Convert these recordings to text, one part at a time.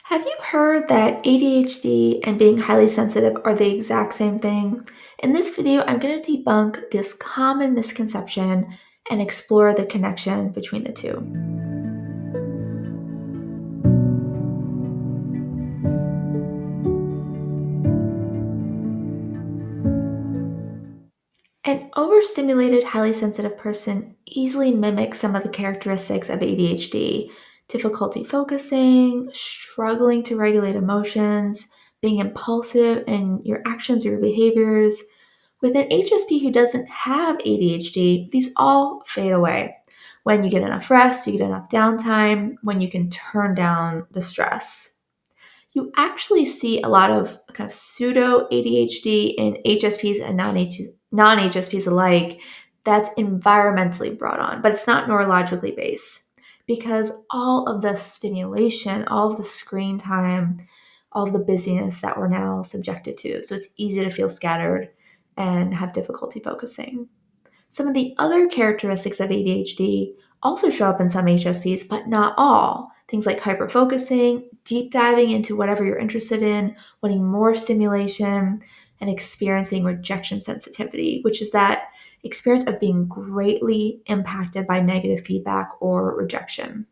Have you heard that ADHD and being highly sensitive are the exact same thing? In this video, I'm going to debunk this common misconception and explore the connection between the two. An overstimulated, highly sensitive person easily mimics some of the characteristics of ADHD: difficulty focusing, struggling to regulate emotions, being impulsive in your actions or your behaviors. With an HSP who doesn't have ADHD, these all fade away. When you get enough rest, you get enough downtime, when you can turn down the stress. You actually see a lot of kind of pseudo ADHD in HSPs and non HSPs alike that's environmentally brought on, but it's not neurologically based because all of the stimulation, all of the screen time, all of the busyness that we're now subjected to. So it's easy to feel scattered and have difficulty focusing. Some of the other characteristics of ADHD also show up in some HSPs, but not all. Things like hyperfocusing, deep diving into whatever you're interested in, wanting more stimulation, and experiencing rejection sensitivity, which is that experience of being greatly impacted by negative feedback or rejection.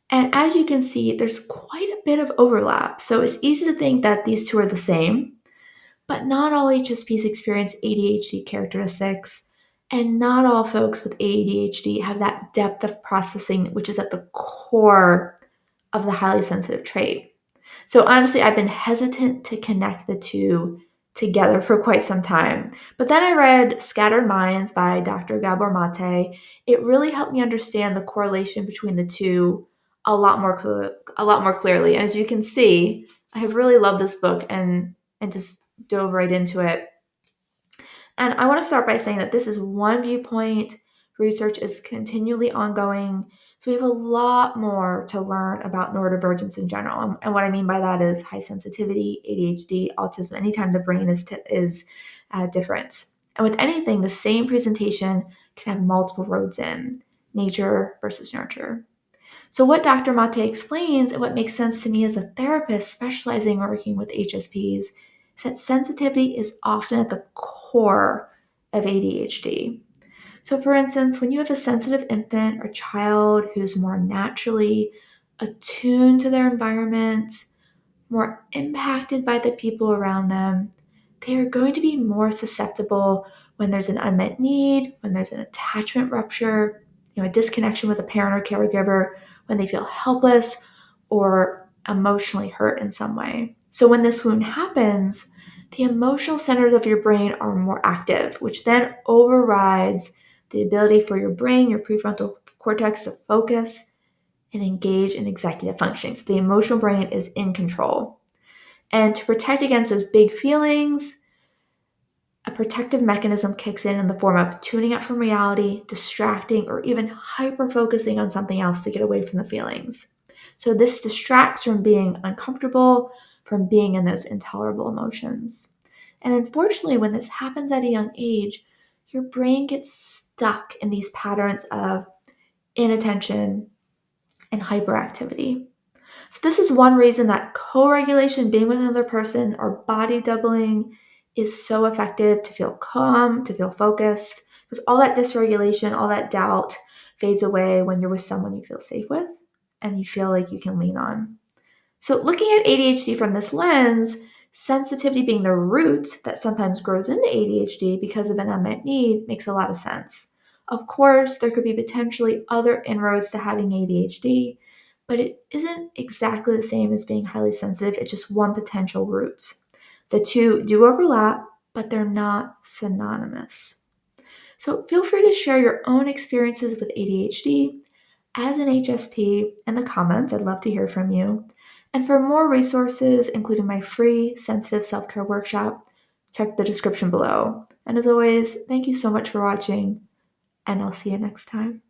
And as you can see, there's quite a bit of overlap. So it's easy to think that these two are the same, but not all HSPs experience ADHD characteristics, and not all folks with ADHD have that depth of processing, which is at the core of the highly sensitive trait. So honestly, I've been hesitant to connect the two together for quite some time. But then I read Scattered Minds by Dr. Gabor Mate. It really helped me understand the correlation between the two a lot more clearly. And as you can see, I have really loved this book and just dove right into it. And I want to start by saying that this is one viewpoint. Research is continually ongoing. So we have a lot more to learn about neurodivergence in general. And what I mean by that is high sensitivity, ADHD, autism, anytime the brain is different. And with anything, the same presentation can have multiple roads in: nature versus nurture. So, what Dr. Mate explains, and what makes sense to me as a therapist specializing in working with HSPs, is that sensitivity is often at the core of ADHD. So, for instance, when you have a sensitive infant or child who's more naturally attuned to their environment, more impacted by the people around them, they are going to be more susceptible when there's an unmet need, when there's an attachment rupture, a disconnection with a parent or caregiver, when they feel helpless or emotionally hurt in some way. So when this wound happens, the emotional centers of your brain are more active, which then overrides the ability for your brain, your prefrontal cortex, to focus and engage in executive functioning. So the emotional brain is in control. And to protect against those big feelings, a protective mechanism kicks in the form of tuning out from reality, distracting, or even hyper focusing on something else to get away from the feelings. So this distracts from being uncomfortable, from being in those intolerable emotions. And unfortunately, when this happens at a young age, your brain gets stuck in these patterns of inattention and hyperactivity. So this is one reason that co-regulation, being with another person, or body doubling is so effective to feel calm, to feel focused, because all that dysregulation, all that doubt fades away when you're with someone you feel safe with and you feel like you can lean on. So looking at ADHD from this lens, sensitivity being the root that sometimes grows into ADHD because of an unmet need makes a lot of sense. Of course, there could be potentially other inroads to having ADHD, but it isn't exactly the same as being highly sensitive. It's just one potential root. The two do overlap, but they're not synonymous. So feel free to share your own experiences with ADHD as an HSP in the comments. I'd love to hear from you. And for more resources, including my free sensitive self-care workshop, check the description below. And as always, thank you so much for watching, and I'll see you next time.